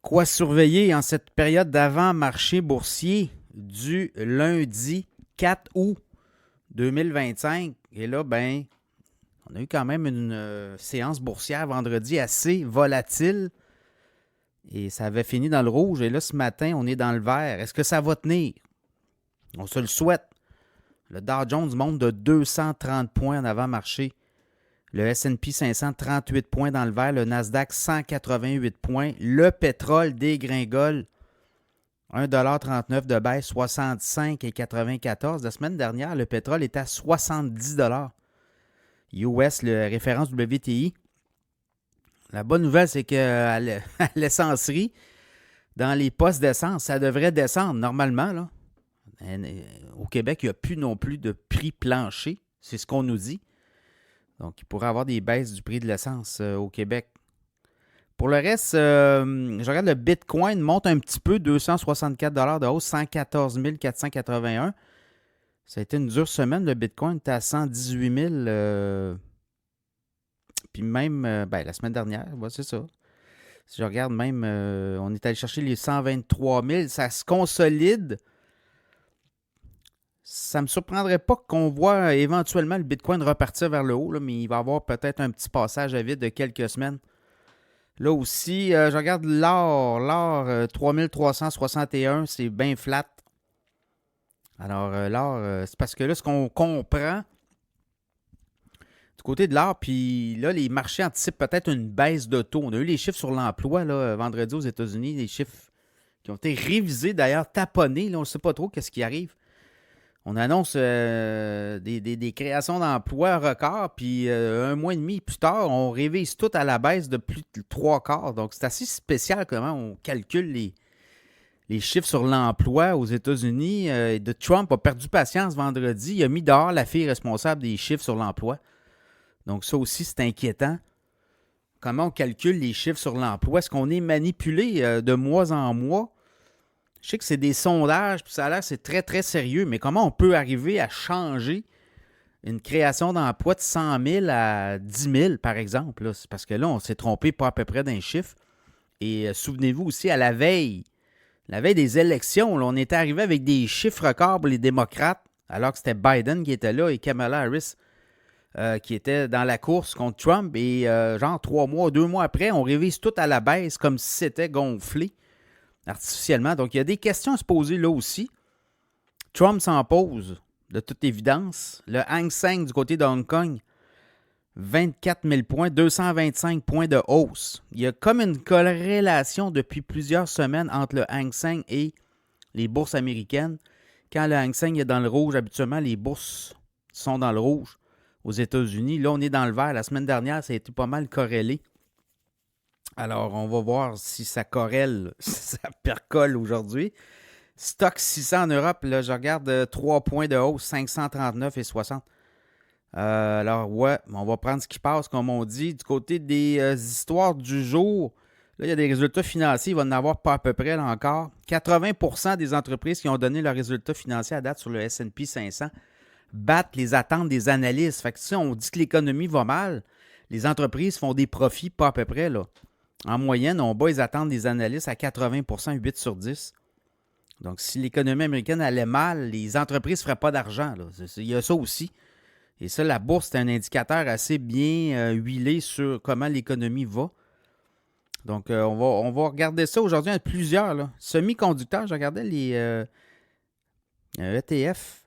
Quoi surveiller en cette période d'avant-marché boursier du lundi 4 août 2025? Et là, ben, on a eu quand même une séance boursière vendredi assez volatile et ça avait fini dans le rouge. Et là, ce matin, on est dans le vert. Est-ce que ça va tenir? On se le souhaite. Le Dow Jones monte de 230 points en avant-marché. Le S&P 500, 38 points dans le vert. Le Nasdaq, 188 points. Le pétrole dégringole. 1,39 de baisse, 65,94. La semaine dernière, le pétrole était à 70 US, le référence WTI. La bonne nouvelle, c'est qu'à l'essencerie, dans les postes d'essence, ça devrait descendre normalement. Là. Au Québec, il n'y a plus non plus de prix plancher. C'est ce qu'on nous dit. Donc, il pourrait y avoir des baisses du prix de l'essence au Québec. Pour le reste, je regarde le Bitcoin monte un petit peu, 264 de hausse, 114 481. Ça a été une dure semaine. Le Bitcoin était à 118 000. Puis même, la semaine dernière, c'est ça. Si je regarde même, on est allé chercher les 123 000. Ça se consolide. Ça ne me surprendrait pas qu'on voit éventuellement le Bitcoin repartir vers le haut, là, mais il va y avoir peut-être un petit passage à vide de quelques semaines. Là aussi, je regarde l'or. L'or, 3361, c'est bien flat. Alors, l'or, c'est parce que là, ce qu'on comprend du côté de l'or, puis là, les marchés anticipent peut-être une baisse de taux. On a eu les chiffres sur l'emploi là, vendredi aux États-Unis, des chiffres qui ont été révisés, d'ailleurs taponnés. Là, on ne sait pas trop qu'est-ce qui arrive. On annonce des créations d'emplois records, puis un mois et demi plus tard, on révise tout à la baisse de plus de 3/4. Donc, c'est assez spécial comment on calcule les chiffres sur l'emploi aux États-Unis. De Trump a perdu patience vendredi. Il a mis dehors la fille responsable des chiffres sur l'emploi. Donc, ça aussi, c'est inquiétant. Comment on calcule les chiffres sur l'emploi? Est-ce qu'on est manipulé de mois en mois? Je sais que c'est des sondages, puis ça a l'air c'est très, très sérieux, mais comment on peut arriver à changer une création d'emploi de 100 000 à 10 000, par exemple? Là? C'est parce que là, on s'est trompé pas à peu près d'un chiffre. Et souvenez-vous aussi, à la veille des élections, là, on était arrivé avec des chiffres records pour les démocrates, alors que c'était Biden qui était là et Kamala Harris qui était dans la course contre Trump. Et genre 2 mois après, on révise tout à la baisse comme si c'était gonflé artificiellement. Donc, il y a des questions à se poser là aussi. Trump s'en pose, de toute évidence. Le Hang Seng du côté de Hong Kong, 24 000 points, 225 points de hausse. Il y a comme une corrélation depuis plusieurs semaines entre le Hang Seng et les bourses américaines. Quand le Hang Seng est dans le rouge, habituellement, les bourses sont dans le rouge aux États-Unis. Là, on est dans le vert. La semaine dernière, ça a été pas mal corrélé. Alors, on va voir si ça corrèle, si ça percole aujourd'hui. Stock 600 en Europe, là, je regarde 3 points de hausse, 539,60. Alors, ouais, on va prendre ce qui passe, comme on dit. Du côté des histoires du jour, là, il y a des résultats financiers. Il va y en avoir pas à peu près là encore. 80% des entreprises qui ont donné leurs résultats financiers à date sur le S&P 500 battent les attentes des analystes. Fait que si on dit que l'économie va mal, les entreprises font des profits pas à peu près, là. En moyenne, on bat les attentes des analystes à 80%, 8 sur 10. Donc, si l'économie américaine allait mal, les entreprises ne feraient pas d'argent. Là. Il y a ça aussi. Et ça, la bourse, c'est un indicateur assez bien huilé sur comment l'économie va. Donc, on va regarder ça aujourd'hui avec plusieurs. Là. Semi-conducteurs, je regardais les ETF.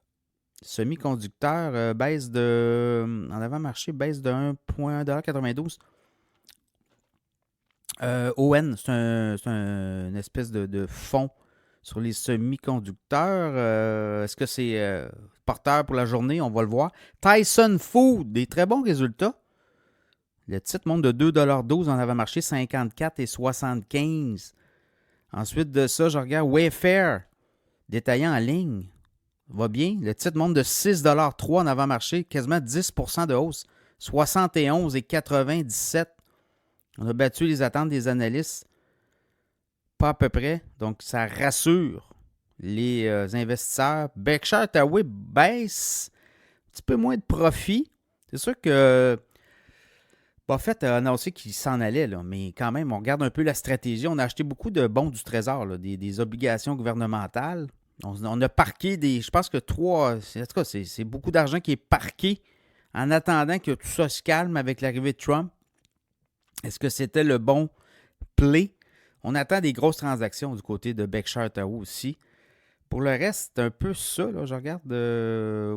Semi-conducteurs baisse de... en avant-marché, baisse de 1,92. ON, c'est une espèce de fonds sur les semi-conducteurs. Est-ce que c'est porteur pour la journée? On va le voir. Tyson Food, des très bons résultats. Le titre monte de 2,12 en avant-marché, 54,75. Ensuite de ça, je regarde Wayfair, détaillant en ligne. Va bien. Le titre monte de 6,3 en avant-marché, quasiment 10% de hausse, 71,97. On a battu les attentes des analystes, pas à peu près. Donc, ça rassure les investisseurs. Berkshire Hathaway baisse un petit peu moins de profit. C'est sûr que Buffett a annoncé qu'il s'en allait, là, mais quand même, on regarde un peu la stratégie. On a acheté beaucoup de bons du Trésor, là, des obligations gouvernementales. On a parqué je pense que en tout cas, c'est beaucoup d'argent qui est parqué en attendant que tout ça se calme avec l'arrivée de Trump. Est-ce que c'était le bon play? On attend des grosses transactions du côté de Berkshire Hathaway aussi. Pour le reste, c'est un peu ça. Là, je regarde.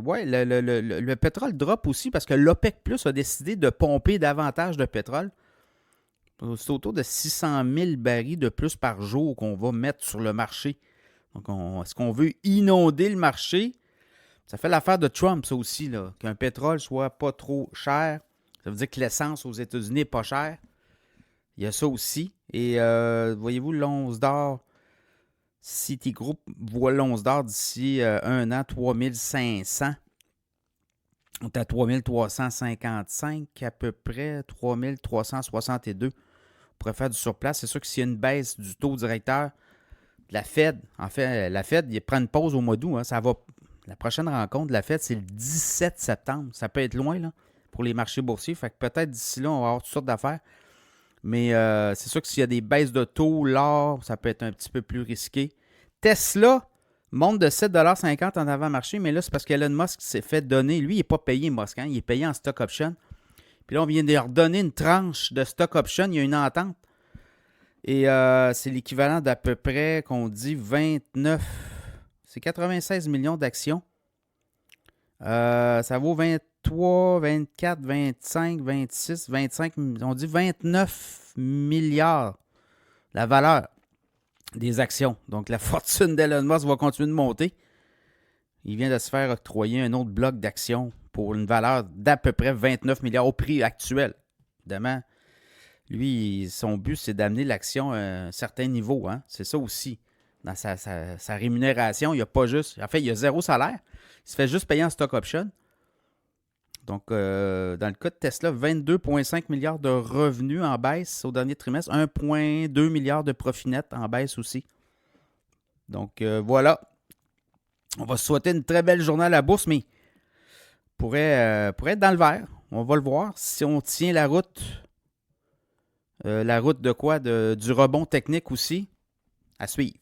Ouais, le pétrole drop aussi parce que l'OPEC Plus a décidé de pomper davantage de pétrole. C'est autour de 600 000 barils de plus par jour qu'on va mettre sur le marché. Donc, est-ce qu'on veut inonder le marché? Ça fait l'affaire de Trump, ça aussi, là, qu'un pétrole soit pas trop cher. Ça veut dire que l'essence aux États-Unis n'est pas chère. Il y a ça aussi. Et voyez-vous, l'once d'or, Citigroup voit l'once d'or d'ici un an, 3500. On est à 3355 à peu près, 3362. On pourrait faire du surplace. C'est sûr que s'il y a une baisse du taux directeur, la Fed, en fait, la Fed, il prend une pause au mois d'août. Hein, ça va. La prochaine rencontre de la Fed, c'est le 17 septembre. Ça peut être loin là, pour les marchés boursiers. Fait que peut-être d'ici là, on va avoir toutes sortes d'affaires. Mais c'est sûr que s'il y a des baisses de taux, l'or, ça peut être un petit peu plus risqué. Tesla monte de 7,50 $ en avant-marché, mais là, c'est parce qu'Elon Musk s'est fait donner. Lui, il n'est pas payé, Musk. Hein, il est payé en stock option. Puis là, on vient de lui redonner une tranche de stock option. Il y a une entente. Et c'est l'équivalent d'à peu près, qu'on dit, 29. C'est 96 millions d'actions. Ça vaut 23, 24, 25, 26, 25, on dit 29 milliards la valeur des actions. Donc la fortune d'Elon Musk va continuer de monter. Il vient de se faire octroyer un autre bloc d'actions pour une valeur d'à peu près 29 milliards au prix actuel. Évidemment, lui, son but, c'est d'amener l'action à un certain niveau. Hein? C'est ça aussi. Dans sa rémunération, il n'y a pas juste... En fait, il y a zéro salaire. Il se fait juste payer en stock option. Donc, dans le cas de Tesla, 22,5 milliards de revenus en baisse au dernier trimestre. 1,2 milliard de profit net en baisse aussi. Donc, voilà. On va se souhaiter une très belle journée à la bourse, mais pourrait être dans le vert. On va le voir. Si on tient la route de quoi? Du rebond technique aussi. À suivre.